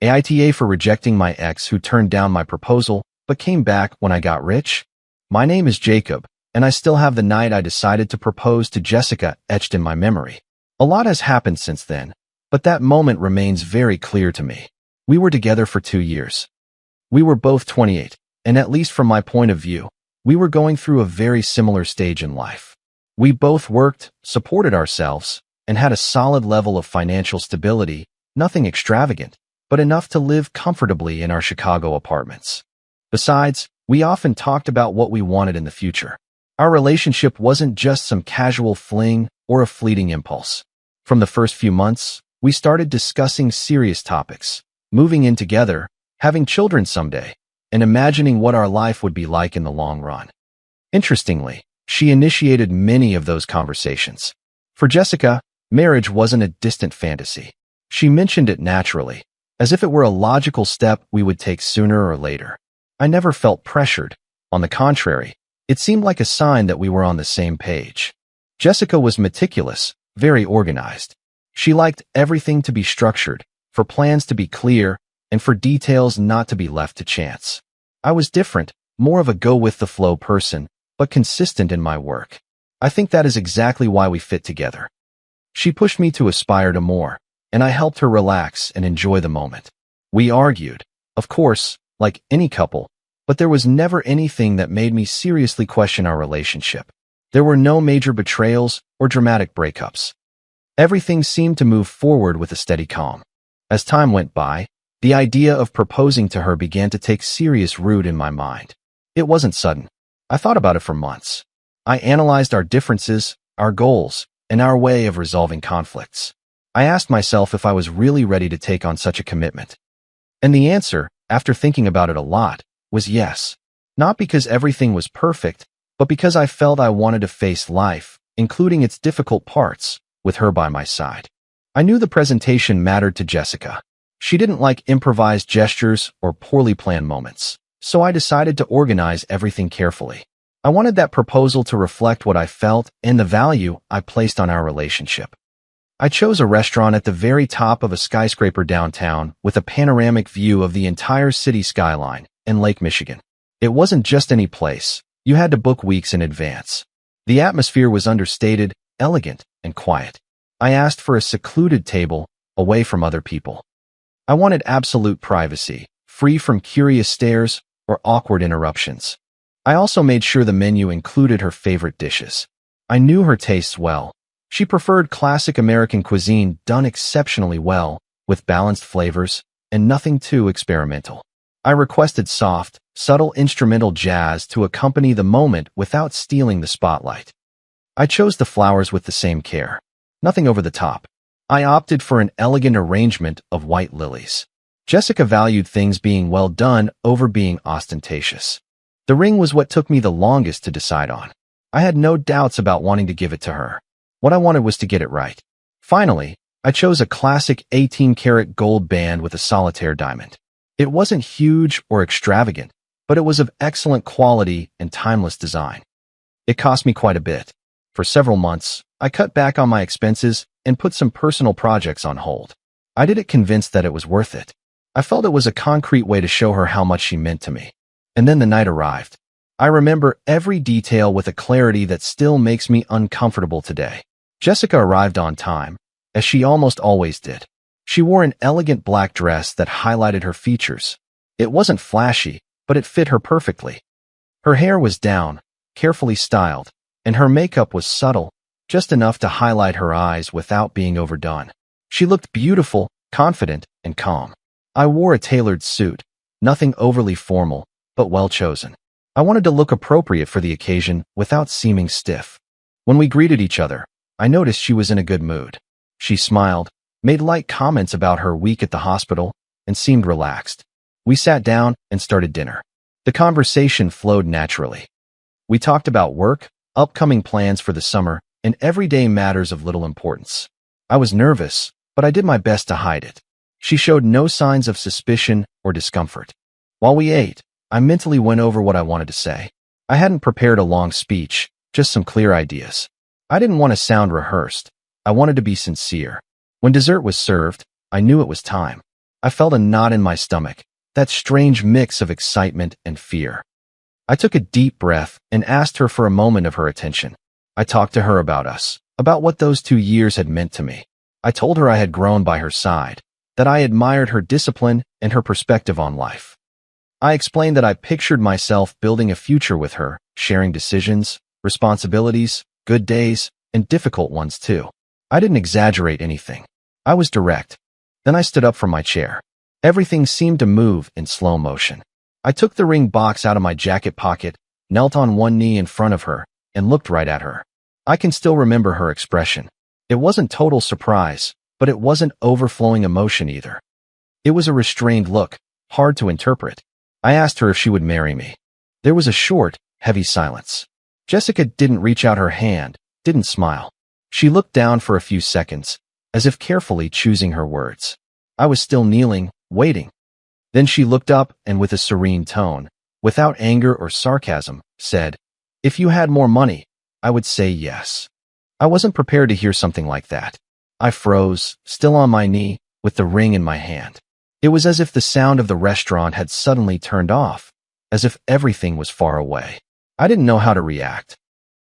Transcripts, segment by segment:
AITA for rejecting my ex who turned down my proposal but came back when I got rich? My name is Jacob, and I still have the night I decided to propose to Jessica etched in my memory. A lot has happened since then, but that moment remains very clear to me. We were together for 2 years. We were both 28, and at least from my point of view, we were going through a very similar stage in life. We both worked, supported ourselves, and had a solid level of financial stability, nothing extravagant, but enough to live comfortably in our Chicago apartments. Besides, we often talked about what we wanted in the future. Our relationship wasn't just some casual fling or a fleeting impulse. From the first few months, we started discussing serious topics, moving in together, having children someday, and imagining what our life would be like in the long run. Interestingly, she initiated many of those conversations. For Jessica, marriage wasn't a distant fantasy. She mentioned it naturally, as if it were a logical step we would take sooner or later. I never felt pressured. On the contrary, it seemed like a sign that we were on the same page. Jessica was meticulous, very organized. She liked everything to be structured, for plans to be clear, and for details not to be left to chance. I was different, more of a go-with-the-flow person, but consistent in my work. I think that is exactly why we fit together. She pushed me to aspire to more, and I helped her relax and enjoy the moment. We argued, of course, like any couple, but there was never anything that made me seriously question our relationship. There were no major betrayals or dramatic breakups. Everything seemed to move forward with a steady calm. As time went by, the idea of proposing to her began to take serious root in my mind. It wasn't sudden. I thought about it for months. I analyzed our differences, our goals, and our way of resolving conflicts. I asked myself if I was really ready to take on such a commitment. And the answer, after thinking about it a lot, was yes. Not because everything was perfect, but because I felt I wanted to face life, including its difficult parts, with her by my side. I knew the presentation mattered to Jessica. She didn't like improvised gestures or poorly planned moments, so I decided to organize everything carefully. I wanted that proposal to reflect what I felt and the value I placed on our relationship. I chose a restaurant at the very top of a skyscraper downtown with a panoramic view of the entire city skyline and Lake Michigan. It wasn't just any place. You had to book weeks in advance. The atmosphere was understated, elegant, and quiet. I asked for a secluded table, away from other people. I wanted absolute privacy, free from curious stares or awkward interruptions. I also made sure the menu included her favorite dishes. I knew her tastes well. She preferred classic American cuisine done exceptionally well, with balanced flavors, and nothing too experimental. I requested soft, subtle instrumental jazz to accompany the moment without stealing the spotlight. I chose the flowers with the same care. Nothing over the top. I opted for an elegant arrangement of white lilies. Jessica valued things being well done over being ostentatious. The ring was what took me the longest to decide on. I had no doubts about wanting to give it to her. What I wanted was to get it right. Finally, I chose a classic 18-karat gold band with a solitaire diamond. It wasn't huge or extravagant, but it was of excellent quality and timeless design. It cost me quite a bit. For several months, I cut back on my expenses and put some personal projects on hold. I did it convinced that it was worth it. I felt it was a concrete way to show her how much she meant to me. And then the night arrived. I remember every detail with a clarity that still makes me uncomfortable today. Jessica arrived on time, as she almost always did. She wore an elegant black dress that highlighted her features. It wasn't flashy, but it fit her perfectly. Her hair was down, carefully styled, and her makeup was subtle, just enough to highlight her eyes without being overdone. She looked beautiful, confident, and calm. I wore a tailored suit, nothing overly formal, but well chosen. I wanted to look appropriate for the occasion without seeming stiff. When we greeted each other, I noticed she was in a good mood. She smiled, made light comments about her week at the hospital, and seemed relaxed. We sat down and started dinner. The conversation flowed naturally. We talked about work, upcoming plans for the summer, and everyday matters of little importance. I was nervous, but I did my best to hide it. She showed no signs of suspicion or discomfort. While we ate, I mentally went over what I wanted to say. I hadn't prepared a long speech, just some clear ideas. I didn't want to sound rehearsed. I wanted to be sincere. When dessert was served, I knew it was time. I felt a knot in my stomach, that strange mix of excitement and fear. I took a deep breath and asked her for a moment of her attention. I talked to her about us, about what those 2 years had meant to me. I told her I had grown by her side, that I admired her discipline and her perspective on life. I explained that I pictured myself building a future with her, sharing decisions, responsibilities, good days, and difficult ones too. I didn't exaggerate anything. I was direct. Then I stood up from my chair. Everything seemed to move in slow motion. I took the ring box out of my jacket pocket, knelt on one knee in front of her, and looked right at her. I can still remember her expression. It wasn't total surprise, but it wasn't overflowing emotion either. It was a restrained look, hard to interpret. I asked her if she would marry me. There was a short, heavy silence. Jessica didn't reach out her hand, didn't smile. She looked down for a few seconds, as if carefully choosing her words. I was still kneeling, waiting. Then she looked up and with a serene tone, without anger or sarcasm, said, "If you had more money, I would say yes." I wasn't prepared to hear something like that. I froze, still on my knee, with the ring in my hand. It was as if the sound of the restaurant had suddenly turned off, as if everything was far away. I didn't know how to react.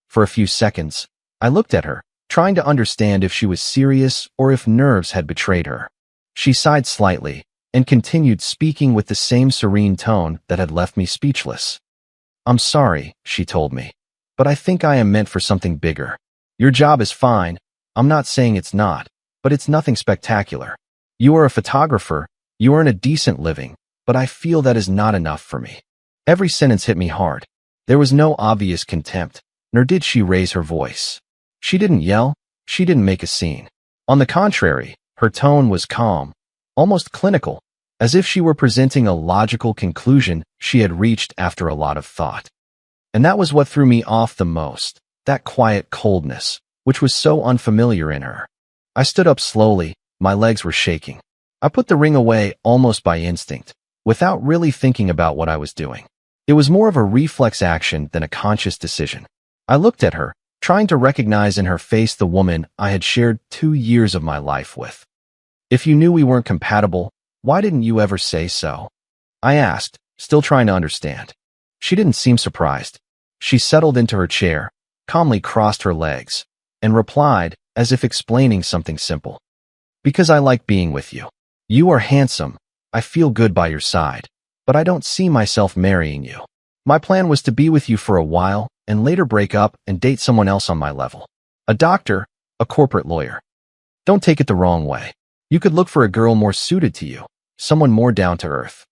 For a few seconds, I looked at her, trying to understand if she was serious or if nerves had betrayed her. She sighed slightly and continued speaking with the same serene tone that had left me speechless. "I'm sorry," she told me, "but I think I am meant for something bigger. Your job is fine. I'm not saying it's not, but it's nothing spectacular. You are a photographer, you earn a decent living, but I feel that is not enough for me." Every sentence hit me hard. There was no obvious contempt, nor did she raise her voice. She didn't yell, she didn't make a scene. On the contrary, her tone was calm, almost clinical, as if she were presenting a logical conclusion she had reached after a lot of thought. And that was what threw me off the most, that quiet coldness, which was so unfamiliar in her. I stood up slowly, my legs were shaking. I put the ring away almost by instinct, without really thinking about what I was doing. It was more of a reflex action than a conscious decision. I looked at her, trying to recognize in her face the woman I had shared 2 years of my life with. "If you knew we weren't compatible, why didn't you ever say so?" I asked, still trying to understand. She didn't seem surprised. She settled into her chair, calmly crossed her legs, and replied, as if explaining something simple. "Because I like being with you. You are handsome. I feel good by your side, but I don't see myself marrying you. My plan was to be with you for a while and later break up and date someone else on my level. A doctor, a corporate lawyer. Don't take it the wrong way. You could look for a girl more suited to you, someone more down to earth."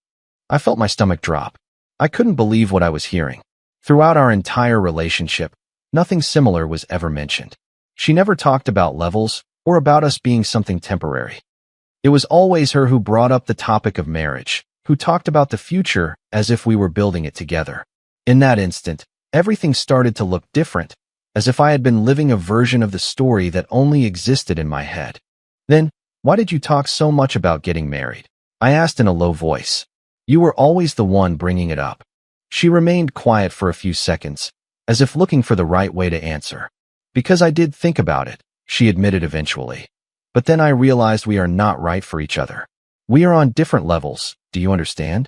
I felt my stomach drop. I couldn't believe what I was hearing. Throughout our entire relationship, nothing similar was ever mentioned. She never talked about levels or about us being something temporary. It was always her who brought up the topic of marriage, who talked about the future as if we were building it together. In that instant, everything started to look different, as if I had been living a version of the story that only existed in my head. "Then, why did you talk so much about getting married?" I asked in a low voice. "You were always the one bringing it up." She remained quiet for a few seconds, as if looking for the right way to answer. "Because I did think about it," she admitted eventually. "But then I realized we are not right for each other. We are on different levels, do you understand?"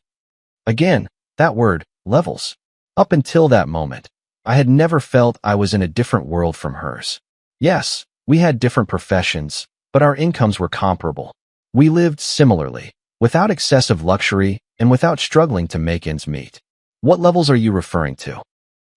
Again, that word, levels. Up until that moment, I had never felt I was in a different world from hers. Yes, we had different professions, but our incomes were comparable. We lived similarly, without excessive luxury and without struggling to make ends meet. "What levels are you referring to?"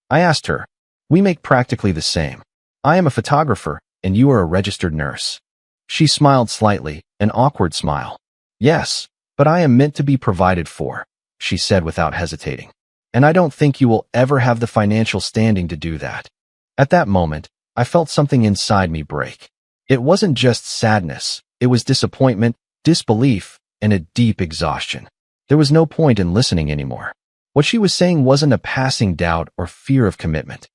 I asked her. "We make practically the same. I am a photographer, and you are a registered nurse." She smiled slightly, an awkward smile. "Yes, but I am meant to be provided for," she said without hesitating. "And I don't think you will ever have the financial standing to do that." At that moment, I felt something inside me break. It wasn't just sadness, it was disappointment, disbelief, and a deep exhaustion. There was no point in listening anymore. What she was saying wasn't a passing doubt or fear of commitment.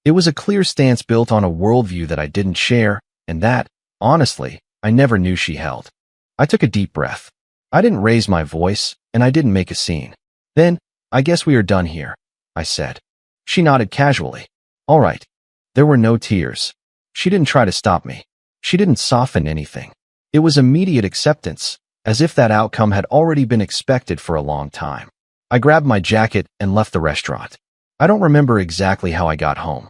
It was a clear stance built on a worldview that I didn't share, and that, honestly, I never knew she held. I took a deep breath. I didn't raise my voice, and I didn't make a scene. "Then, I guess we are done here," I said. She nodded casually. "All right." There were no tears. She didn't try to stop me. She didn't soften anything. It was immediate acceptance, as if that outcome had already been expected for a long time. I grabbed my jacket and left the restaurant. I don't remember exactly how I got home.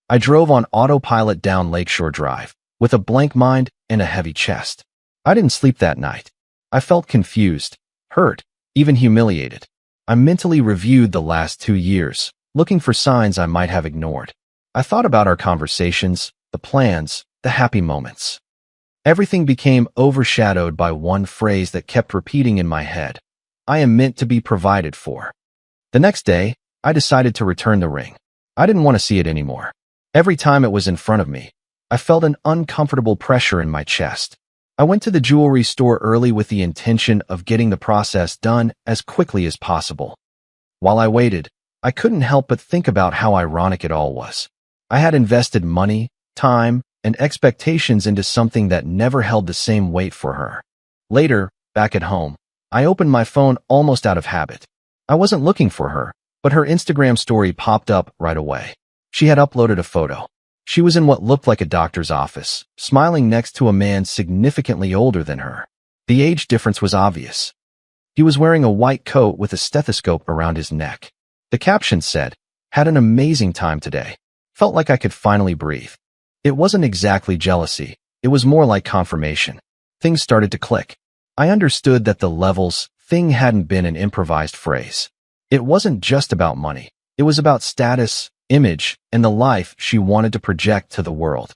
I drove on autopilot down Lakeshore Drive, with a blank mind and a heavy chest. I didn't sleep that night. I felt confused, hurt, even humiliated. I mentally reviewed the last 2 years, looking for signs I might have ignored. I thought about our conversations, the plans, the happy moments. Everything became overshadowed by one phrase that kept repeating in my head. I am meant to be provided for. The next day, I decided to return the ring. I didn't want to see it anymore. Every time it was in front of me, I felt an uncomfortable pressure in my chest. I went to the jewelry store early with the intention of getting the process done as quickly as possible. While I waited, I couldn't help but think about how ironic it all was. I had invested money, time, and expectations into something that never held the same weight for her. Later, back at home, I opened my phone almost out of habit. I wasn't looking for her, but her Instagram story popped up right away. She had uploaded a photo. She was in what looked like a doctor's office, smiling next to a man significantly older than her. The age difference was obvious. He was wearing a white coat with a stethoscope around his neck. The caption said, "Had an amazing time today. Felt like I could finally breathe." It wasn't exactly jealousy. It was more like confirmation. Things started to click. I understood that the levels thing hadn't been an improvised phrase. It wasn't just about money. It was about status, image, and the life she wanted to project to the world.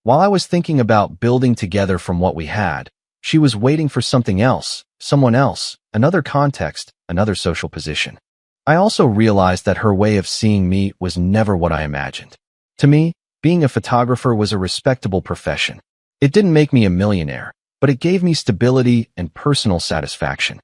While I was thinking about building together from what we had, she was waiting for something else, someone else, another context, another social position. I also realized that her way of seeing me was never what I imagined. To me, being a photographer was a respectable profession. It didn't make me a millionaire, but it gave me stability and personal satisfaction.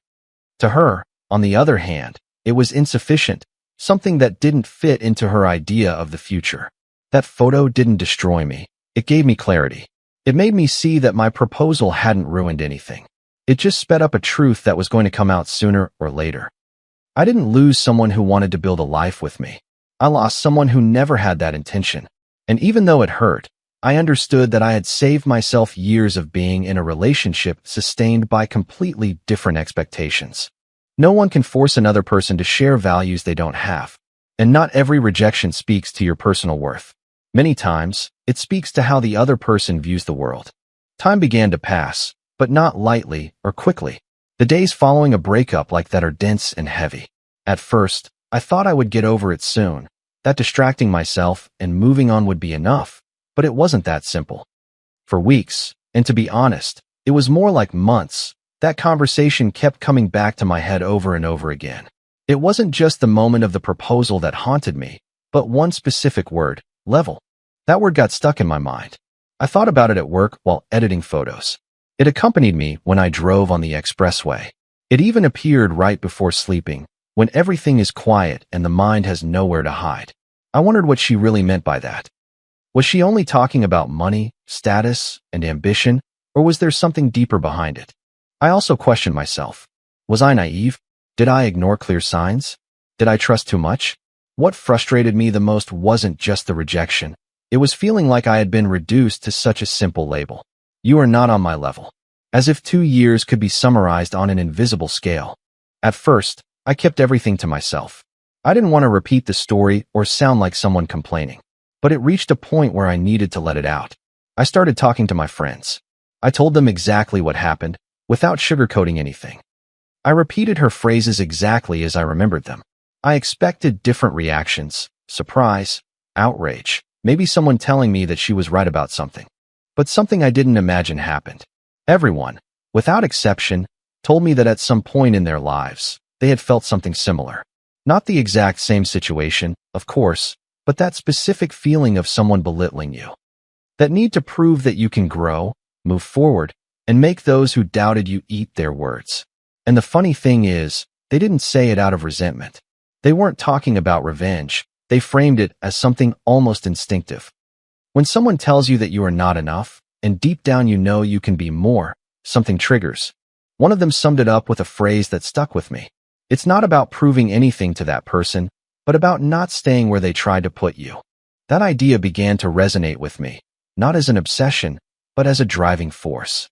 To her, on the other hand, it was insufficient, something that didn't fit into her idea of the future. That photo didn't destroy me. It gave me clarity. It made me see that my proposal hadn't ruined anything. It just sped up a truth that was going to come out sooner or later. I didn't lose someone who wanted to build a life with me. I lost someone who never had that intention. And even though it hurt, I understood that I had saved myself years of being in a relationship sustained by completely different expectations. No one can force another person to share values they don't have. And not every rejection speaks to your personal worth. Many times, it speaks to how the other person views the world. Time began to pass, but not lightly or quickly. The days following a breakup like that are dense and heavy. At first, I thought I would get over it soon, that distracting myself and moving on would be enough, but it wasn't that simple. For weeks, and to be honest, it was more like months, that conversation kept coming back to my head over and over again. It wasn't just the moment of the proposal that haunted me, but one specific word, level. That word got stuck in my mind. I thought about it at work while editing photos. It accompanied me when I drove on the expressway. It even appeared right before sleeping, when everything is quiet and the mind has nowhere to hide. I wondered what she really meant by that. Was she only talking about money, status, and ambition, or was there something deeper behind it? I also questioned myself. Was I naive? Did I ignore clear signs? Did I trust too much? What frustrated me the most wasn't just the rejection. It was feeling like I had been reduced to such a simple label. You are not on my level. As if 2 years could be summarized on an invisible scale. At first, I kept everything to myself. I didn't want to repeat the story or sound like someone complaining. But it reached a point where I needed to let it out. I started talking to my friends. I told them exactly what happened, without sugarcoating anything. I repeated her phrases exactly as I remembered them. I expected different reactions, surprise, outrage, maybe someone telling me that she was right about something. But something I didn't imagine happened. Everyone, without exception, told me that at some point in their lives, they had felt something similar. Not the exact same situation, of course, but that specific feeling of someone belittling you. That need to prove that you can grow, move forward, and make those who doubted you eat their words. And the funny thing is, they didn't say it out of resentment. They weren't talking about revenge. They framed it as something almost instinctive. When someone tells you that you are not enough, and deep down you know you can be more, something triggers. One of them summed it up with a phrase that stuck with me. It's not about proving anything to that person, but about not staying where they tried to put you. That idea began to resonate with me, not as an obsession, but as a driving force.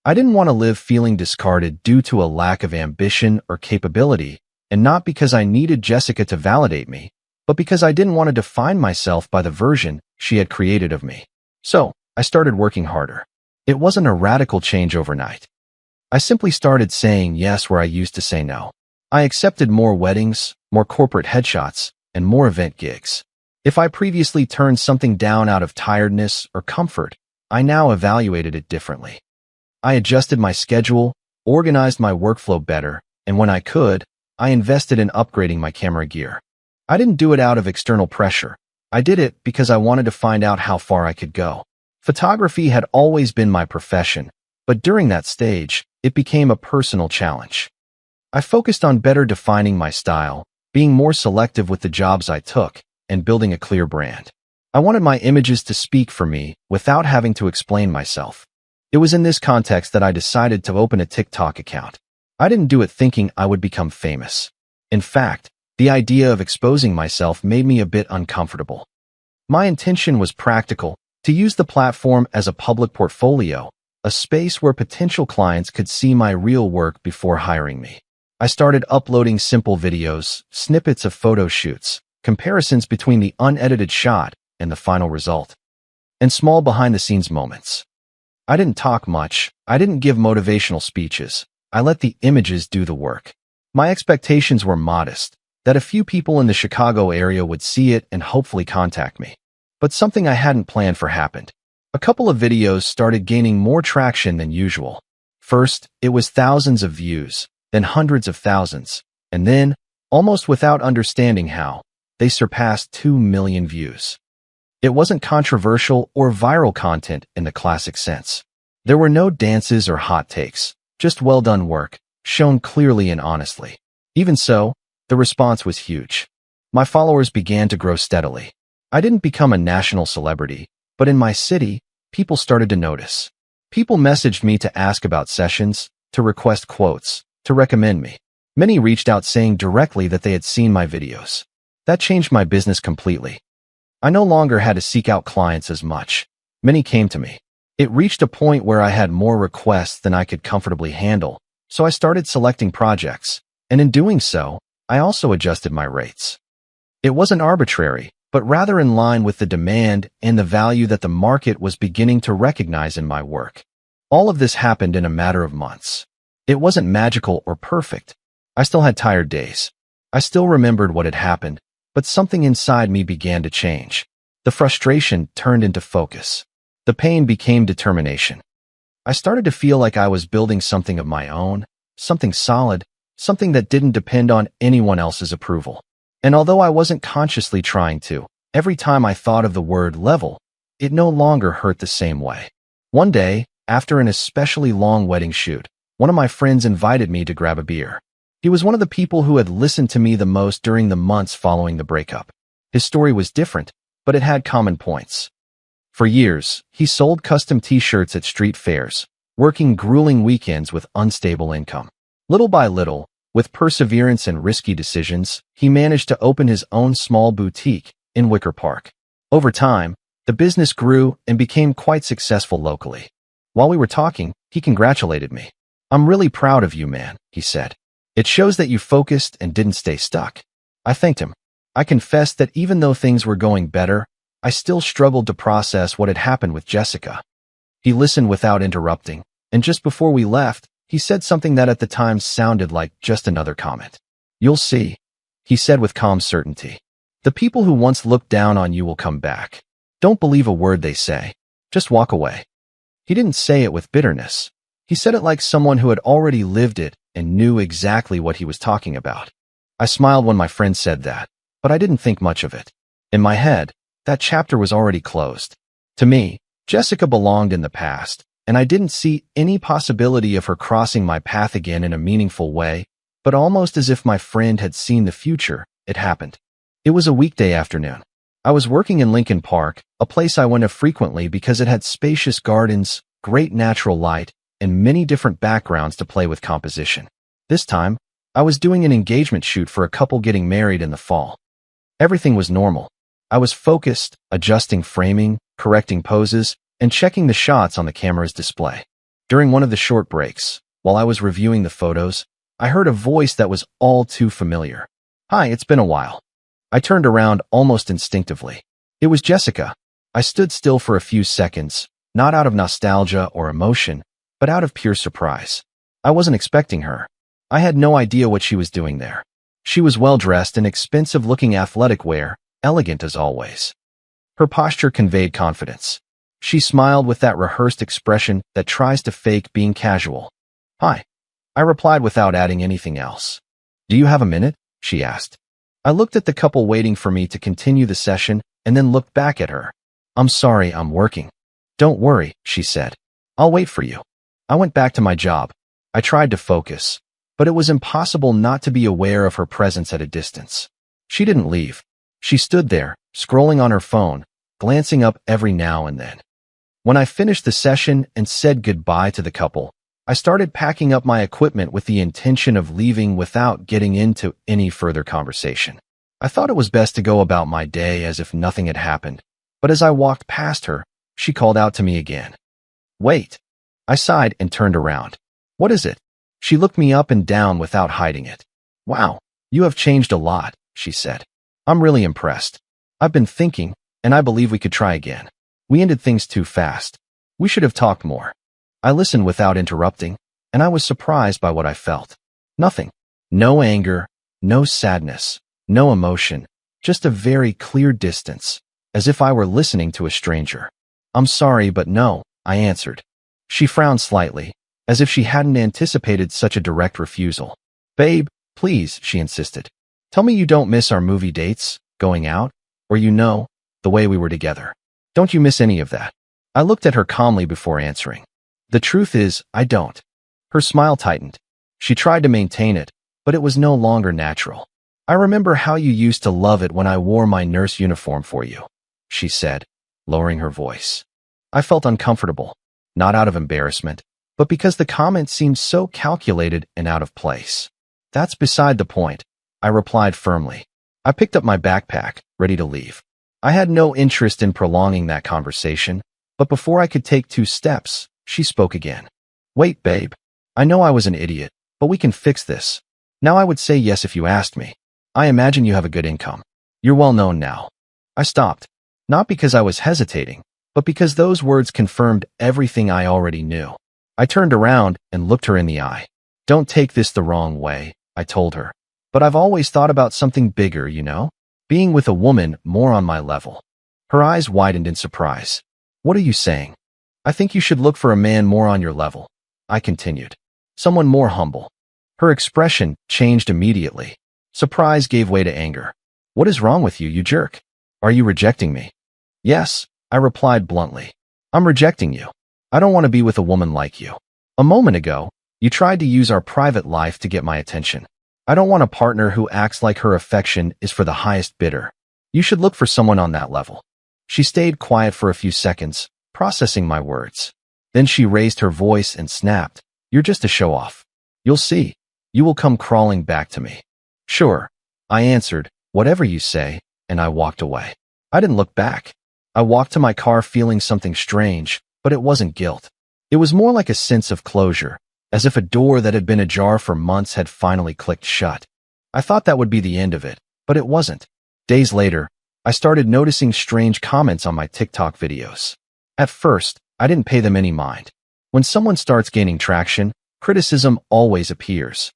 I didn't want to live feeling discarded due to a lack of ambition or capability, and not because I needed Jessica to validate me, but because I didn't want to define myself by the version she had created of me. So, I started working harder. It wasn't a radical change overnight. I simply started saying yes where I used to say no. I accepted more weddings, more corporate headshots, and more event gigs. If I previously turned something down out of tiredness or comfort, I now evaluated it differently. I adjusted my schedule, organized my workflow better, and when I could, I invested in upgrading my camera gear. I didn't do it out of external pressure. I did it because I wanted to find out how far I could go. Photography had always been my profession, but during that stage, it became a personal challenge. I focused on better defining my style, being more selective with the jobs I took, and building a clear brand. I wanted my images to speak for me without having to explain myself. It was in this context that I decided to open a TikTok account. I didn't do it thinking I would become famous. In fact, the idea of exposing myself made me a bit uncomfortable. My intention was practical, to use the platform as a public portfolio, a space where potential clients could see my real work before hiring me. I started uploading simple videos, snippets of photo shoots, comparisons between the unedited shot and the final result, and small behind-the-scenes moments. I didn't talk much. I didn't give motivational speeches. I let the images do the work. My expectations were modest, that a few people in the Chicago area would see it and hopefully contact me. But something I hadn't planned for happened. A couple of videos started gaining more traction than usual. First, it was thousands of views, then hundreds of thousands, and then, almost without understanding how, they surpassed 2 million views. It wasn't controversial or viral content in the classic sense. There were no dances or hot takes, just well-done work, shown clearly and honestly. Even so, the response was huge. My followers began to grow steadily. I didn't become a national celebrity, but in my city, people started to notice. People messaged me to ask about sessions, to request quotes, to recommend me. Many reached out saying directly that they had seen my videos. That changed my business completely. I no longer had to seek out clients as much. Many came to me. It reached a point where I had more requests than I could comfortably handle, so I started selecting projects, and in doing so, I also adjusted my rates. It wasn't arbitrary, but rather in line with the demand and the value that the market was beginning to recognize in my work. All of this happened in a matter of months. It wasn't magical or perfect. I still had tired days. I still remembered what had happened, but something inside me began to change. The frustration turned into focus. The pain became determination. I started to feel like I was building something of my own, something solid, something that didn't depend on anyone else's approval. And although I wasn't consciously trying to, every time I thought of the word level, it no longer hurt the same way. One day, after an especially long wedding shoot, one of my friends invited me to grab a beer. He was one of the people who had listened to me the most during the months following the breakup. His story was different, but it had common points. For years, he sold custom t-shirts at street fairs, working grueling weekends with unstable income. Little by little, with perseverance and risky decisions, he managed to open his own small boutique in Wicker Park. Over time, the business grew and became quite successful locally. While we were talking, he congratulated me. "I'm really proud of you, man," he said. "It shows that you focused and didn't stay stuck." I thanked him. I confessed that even though things were going better, I still struggled to process what had happened with Jessica. He listened without interrupting, and just before we left, he said something that at the time sounded like just another comment. "You'll see," he said with calm certainty. "The people who once looked down on you will come back. Don't believe a word they say. Just walk away." He didn't say it with bitterness. He said it like someone who had already lived it and knew exactly what he was talking about. I smiled when my friend said that, but I didn't think much of it. In my head, that chapter was already closed. To me, Jessica belonged in the past, and I didn't see any possibility of her crossing my path again in a meaningful way, but almost as if my friend had seen the future, it happened. It was a weekday afternoon. I was working in Lincoln Park, a place I went to frequently because it had spacious gardens, great natural light, and many different backgrounds to play with composition. This time, I was doing an engagement shoot for a couple getting married in the fall. Everything was normal. I was focused, adjusting framing, correcting poses, and checking the shots on the camera's display. During one of the short breaks, while I was reviewing the photos, I heard a voice that was all too familiar. "Hi, it's been a while." I turned around almost instinctively. It was Jessica. I stood still for a few seconds, not out of nostalgia or emotion, but out of pure surprise. I wasn't expecting her. I had no idea what she was doing there. She was well-dressed in expensive-looking athletic wear, elegant as always. Her posture conveyed confidence. She smiled with that rehearsed expression that tries to fake being casual. "Hi," I replied without adding anything else. "Do you have a minute?" she asked. I looked at the couple waiting for me to continue the session and then looked back at her. "I'm sorry, I'm working." "Don't worry," she said. "I'll wait for you." I went back to my job. I tried to focus, but it was impossible not to be aware of her presence at a distance. She didn't leave. She stood there, scrolling on her phone, glancing up every now and then. When I finished the session and said goodbye to the couple, I started packing up my equipment with the intention of leaving without getting into any further conversation. I thought it was best to go about my day as if nothing had happened, but as I walked past her, she called out to me again. "Wait." I sighed and turned around. "What is it?" She looked me up and down without hiding it. "Wow, you have changed a lot," she said. "I'm really impressed. I've been thinking, and I believe we could try again. We ended things too fast. We should have talked more." I listened without interrupting, and I was surprised by what I felt. Nothing. No anger, no sadness, no emotion, just a very clear distance, as if I were listening to a stranger. "I'm sorry, but no," I answered. She frowned slightly, as if she hadn't anticipated such a direct refusal. "Babe, please," she insisted. "Tell me you don't miss our movie dates, going out, or the way we were together. Don't you miss any of that?" I looked at her calmly before answering. "The truth is, I don't." Her smile tightened. She tried to maintain it, but it was no longer natural. "I remember how you used to love it when I wore my nurse uniform for you," she said, lowering her voice. I felt uncomfortable, not out of embarrassment, but because the comment seemed so calculated and out of place. "That's beside the point," I replied firmly. I picked up my backpack, ready to leave. I had no interest in prolonging that conversation, but before I could take 2 steps, she spoke again. "Wait, babe. I know I was an idiot, but we can fix this. Now I would say yes if you asked me. I imagine you have a good income. You're well known now." I stopped, not because I was hesitating, but because those words confirmed everything I already knew. I turned around and looked her in the eye. "Don't take this the wrong way," I told her, "but I've always thought about something bigger, being with a woman more on my level." Her eyes widened in surprise. "What are you saying?" "I think you should look for a man more on your level," I continued. "Someone more humble." Her expression changed immediately. Surprise gave way to anger. "What is wrong with you, you jerk? Are you rejecting me?" "Yes," I replied bluntly. "I'm rejecting you. I don't want to be with a woman like you. A moment ago, you tried to use our private life to get my attention. I don't want a partner who acts like her affection is for the highest bidder. You should look for someone on that level." She stayed quiet for a few seconds, processing my words. Then she raised her voice and snapped, "You're just a show-off. You'll see. You will come crawling back to me." "Sure," I answered, "whatever you say," and I walked away. I didn't look back. I walked to my car feeling something strange, but it wasn't guilt. It was more like a sense of closure, as if a door that had been ajar for months had finally clicked shut. I thought that would be the end of it, but it wasn't. Days later, I started noticing strange comments on my TikTok videos. At first, I didn't pay them any mind. When someone starts gaining traction, criticism always appears.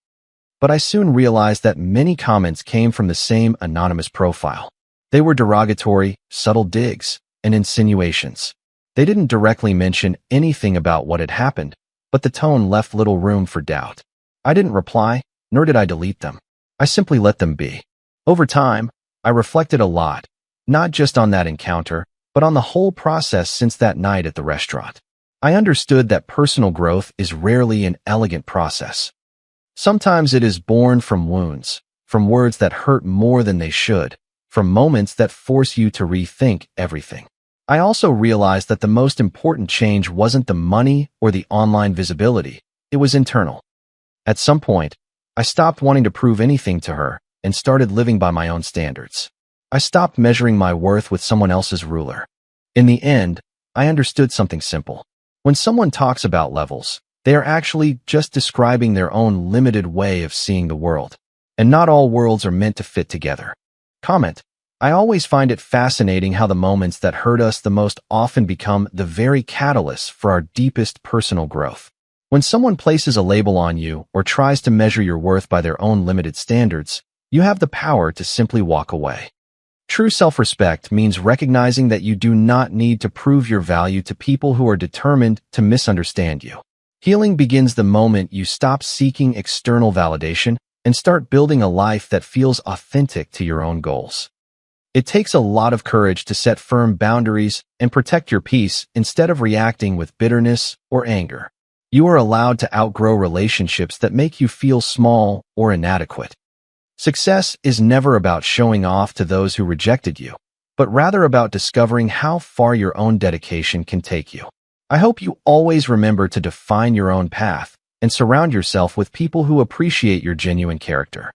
But I soon realized that many comments came from the same anonymous profile. They were derogatory, subtle digs, and insinuations. They didn't directly mention anything about what had happened, but the tone left little room for doubt. I didn't reply, nor did I delete them. I simply let them be. Over time, I reflected a lot, not just on that encounter, but on the whole process since that night at the restaurant. I understood that personal growth is rarely an elegant process. Sometimes it is born from wounds, from words that hurt more than they should, from moments that force you to rethink everything. I also realized that the most important change wasn't the money or the online visibility, it was internal. At some point, I stopped wanting to prove anything to her and started living by my own standards. I stopped measuring my worth with someone else's ruler. In the end, I understood something simple. When someone talks about levels, they are actually just describing their own limited way of seeing the world. And not all worlds are meant to fit together. Comment: I always find it fascinating how the moments that hurt us the most often become the very catalysts for our deepest personal growth. When someone places a label on you or tries to measure your worth by their own limited standards, you have the power to simply walk away. True self-respect means recognizing that you do not need to prove your value to people who are determined to misunderstand you. Healing begins the moment you stop seeking external validation and start building a life that feels authentic to your own goals. It takes a lot of courage to set firm boundaries and protect your peace instead of reacting with bitterness or anger. You are allowed to outgrow relationships that make you feel small or inadequate. Success is never about showing off to those who rejected you, but rather about discovering how far your own dedication can take you. I hope you always remember to define your own path and surround yourself with people who appreciate your genuine character.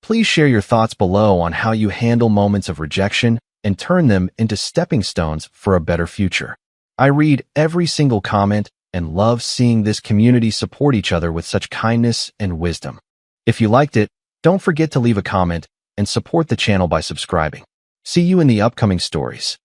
Please share your thoughts below on how you handle moments of rejection and turn them into stepping stones for a better future. I read every single comment and love seeing this community support each other with such kindness and wisdom. If you liked it, don't forget to leave a comment and support the channel by subscribing. See you in the upcoming stories.